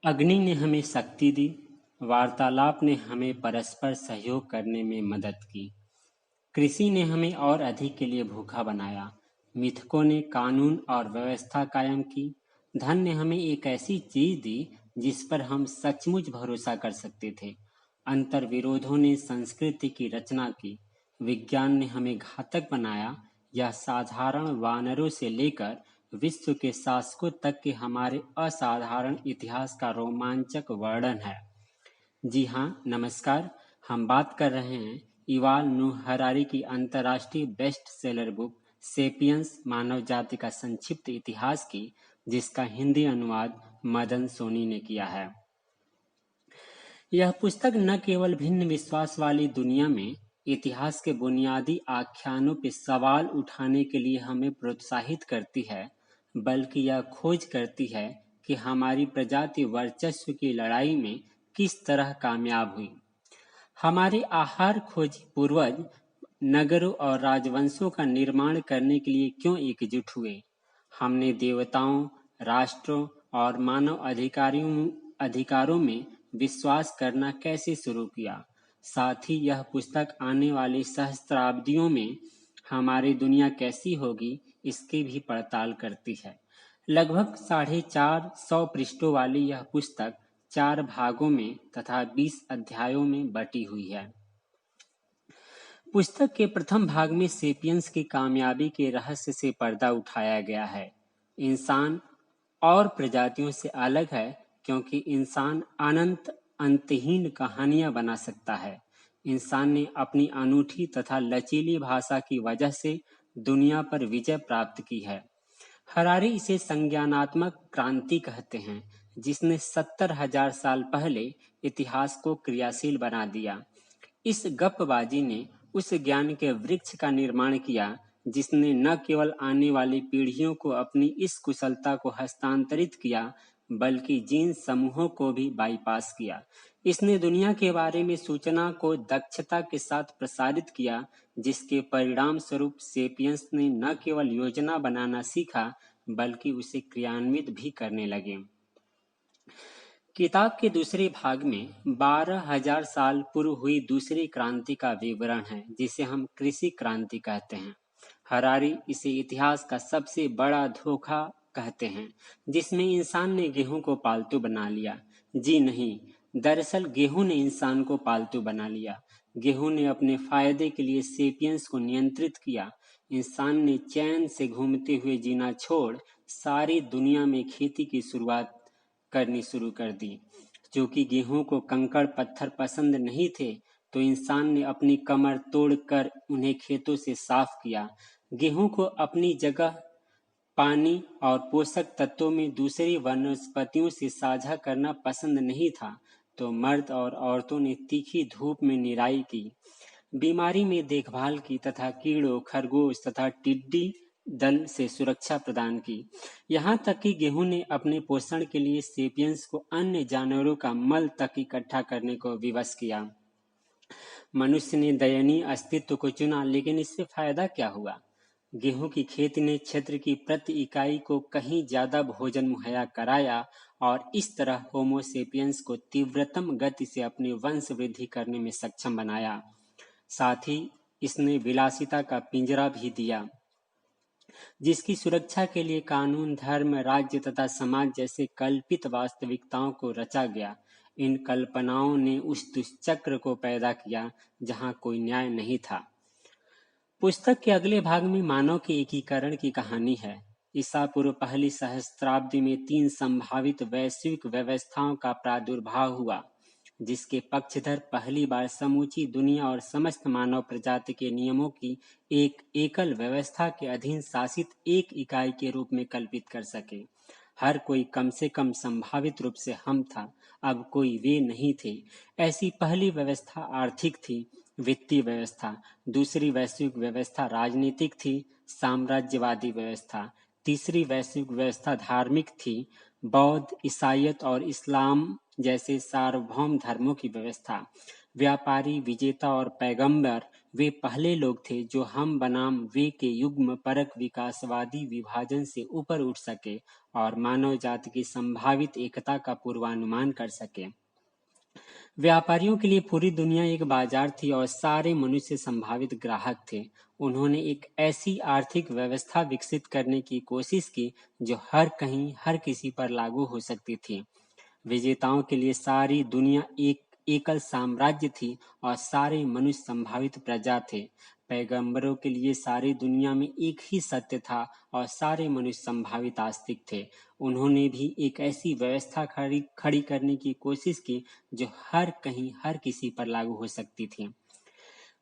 अग्नि ने हमें शक्ति दी, वार्तालाप ने हमें परस्पर सहयोग करने में मदद की, कृषि ने हमें और अधिक के लिए भूखा बनाया, मिथकों ने कानून और व्यवस्था कायम की, धन ने हमें एक ऐसी चीज दी जिस पर हम सचमुच भरोसा कर सकते थे, अंतर विरोधों ने संस्कृति की रचना की, विज्ञान ने हमें घातक बनाया। यह साधारण वानरों से लेकर विश्व के शासकों तक के हमारे असाधारण इतिहास का रोमांचक वर्णन है। जी हाँ, नमस्कार। हम बात कर रहे हैं युवाल नूह हरारी की अंतर्राष्ट्रीय बेस्ट सेलर बुक सेपियंस मानव जाति का संक्षिप्त इतिहास की, जिसका हिंदी अनुवाद मदन सोनी ने किया है। यह पुस्तक न केवल भिन्न विश्वास वाली दुनिया में इतिहास के बुनियादी आख्यानों पर सवाल उठाने के लिए हमें प्रोत्साहित करती है, बल्कि यह खोज करती है कि हमारी प्रजाति वर्चस्व की लड़ाई में किस तरह कामयाब हुई। हमारे आहार खोजी पूर्वज नगरों और राजवंशों का निर्माण करने के लिए क्यों एकजुट हुए? हमने देवताओं, राष्ट्रों और मानव अधिकारों में विश्वास करना कैसे शुरू किया? साथ ही यह पुस्तक आने वाली सहस्त्राब्दियों में हमारी दुनिया कैसी होगी, इसकी भी पड़ताल करती है। लगभग 450 पृष्ठों वाली यह पुस्तक 4 भागों में तथा 20 अध्यायों में बटी हुई है। पुस्तक के प्रथम भाग में सेपियंस की कामयाबी के रहस्य से पर्दा उठाया गया है। इंसान और प्रजातियों से अलग है क्योंकि इंसान अंतहीन कहानियां बना सकता है। इंसान ने अपनी अनूठी तथा लचीली भाषा की वजह से दुनिया पर विजय प्राप्त की है। हरारी इसे संज्ञानात्मक क्रांति कहते हैं, जिसने 70,000 साल पहले इतिहास को क्रियाशील बना दिया। इस गप्पबाजी ने उस ज्ञान के वृक्ष का निर्माण किया जिसने न केवल आने वाली पीढ़ियों को अपनी इस कुशलता को हस्तांतरित किया, बल्कि जिन समूहों को भी बाईपास किया। इसने दुनिया के बारे में सूचना को दक्षता के साथ प्रसारित किया, जिसके परिणाम स्वरूप सेपियंस ने न केवल योजना बनाना सीखा, बल्कि उसे क्रियान्वित भी करने लगे। किताब के दूसरे भाग में 12,000 साल पूर्व हुई दूसरी क्रांति का विवरण है, जिसे हम कृषि क्रांति कहते हैं। हरारी इसे इतिहास का सबसे बड़ा धोखा कहते हैं, जिसमें इंसान ने गेहूं को पालतू बना लिया। जी नहीं, दरअसल गेहूं ने इंसान को पालतू बना लिया। गेहूं ने अपने फायदे के लिए सेपियंस को नियंत्रित किया। इंसान ने चैन से घूमते हुए जीना छोड़ सारी दुनिया में खेती की शुरुआत करनी शुरू कर दी। जो कि गेहूं को कंकड़ पत्थर पसंद नहीं थे, तो इंसान ने अपनी कमर तोड़कर उन्हें खेतों से साफ किया। गेहूं को अपनी जगह पानी और पोषक तत्वों में दूसरी वनस्पतियों से साझा करना पसंद नहीं था, तो मर्द और औरतों ने तीखी धूप में निराई की, बीमारी में देखभाल की तथा कीड़ों, खरगोश तथा टिड्डी दल से सुरक्षा प्रदान की। यहाँ तक कि गेहूं ने अपने पोषण के लिए सेपियंस को अन्य जानवरों का मल तक इकट्ठा करने को विवश किया। मनुष्य ने दयनीय अस्तित्व को चुना, लेकिन इससे फायदा क्या हुआ? गेहूं की खेती ने क्षेत्र की प्रति इकाई को कहीं ज्यादा भोजन मुहैया कराया और इस तरह होमो सेपियंस को तीव्रतम गति से अपनी वंश वृद्धि करने में सक्षम बनाया। साथ ही इसने विलासिता का पिंजरा भी दिया, जिसकी सुरक्षा के लिए कानून, धर्म, राज्य तथा समाज जैसे कल्पित वास्तविकताओं को रचा गया। इन कल्पनाओं ने उस दुष्चक्र को पैदा किया जहां कोई न्याय नहीं था। पुस्तक के अगले भाग में मानव के एकीकरण की कहानी है। ईसा पूर्व पहली सहस्त्राब्दी में 3 संभावित वैश्विक व्यवस्थाओं का प्रादुर्भाव हुआ, जिसके पक्षधर पहली बार समूची दुनिया और समस्त मानव प्रजाति के नियमों की एक एकल व्यवस्था के अधीन शासित एक इकाई के रूप में कल्पित कर सके। हर कोई कम से कम संभावित रूप से हम था, अब कोई वे नहीं थे। ऐसी पहली व्यवस्था आर्थिक थी, वित्तीय व्यवस्था। दूसरी वैश्विक व्यवस्था राजनीतिक थी, साम्राज्यवादी व्यवस्था। तीसरी वैश्विक व्यवस्था धार्मिक थी, बौद्ध, ईसाईयत और इस्लाम जैसे सार्वभौम धर्मों की व्यवस्था। व्यापारी, विजेता और पैगंबर वे पहले लोग थे जो हम बनाम वे के युग्म परक विकासवादी विभाजन से ऊपर उठ सके और मानव जाति की संभावित एकता का पूर्वानुमान कर सके। व्यापारियों के लिए पूरी दुनिया एक बाजार थी और सारे मनुष्य संभावित ग्राहक थे। उन्होंने एक ऐसी आर्थिक व्यवस्था विकसित करने की कोशिश की जो हर कहीं हर किसी पर लागू हो सकती थी। विजेताओं के लिए सारी दुनिया एक एकल साम्राज्य थी और सारे मनुष्य संभावित प्रजा थे। पैगंबरों के लिए सारी दुनिया में एक ही सत्य था और सारे मनुष्य संभावित आस्तिक थे। उन्होंने भी एक ऐसी व्यवस्था खड़ी करने की कोशिश की जो हर कहीं हर किसी पर लागू हो सकती थी।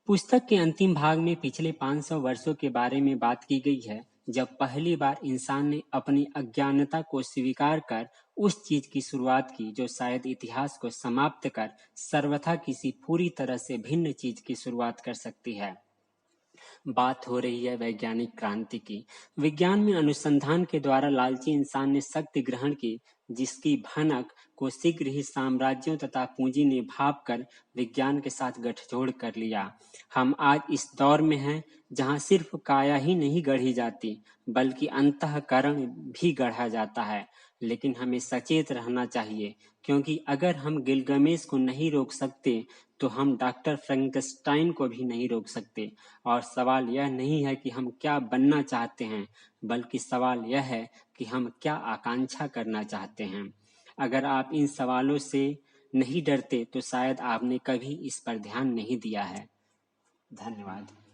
पुस्तक के अंतिम भाग में पिछले 500 वर्षों के बारे में बात की गई है जब पहली बार इंसान ने अपनी अज्ञानता को स्वीकार कर उस चीज की शुरुआत की जो शायद इतिहास को समाप्त कर सर्वथा किसी पूरी तरह से भिन्न चीज की शुरुआत कर सकती है। बात हो रही है वैज्ञानिक क्रांति की। विज्ञान में अनुसंधान के द्वारा लालची इंसान ने शक्ति ग्रहण की, जिसकी भनक को शीघ्र ही साम्राज्यों तथा पूंजी ने भाप कर विज्ञान के साथ गठजोड़ कर लिया। हम आज इस दौर में हैं जहां सिर्फ काया ही नहीं गढ़ी जाती बल्कि अंतःकरण भी गढ़ा जाता है। लेकिन हमें सचेत रहना चाहिए, क्योंकि अगर हम गिलगमेश को नहीं रोक सकते तो हम डॉक्टर फ्रैंकस्टाइन को भी नहीं रोक सकते। और सवाल यह नहीं है कि हम क्या बनना चाहते हैं, बल्कि सवाल यह है कि हम क्या आकांक्षा करना चाहते हैं। अगर आप इन सवालों से नहीं डरते तो शायद आपने कभी इस पर ध्यान नहीं दिया है। धन्यवाद।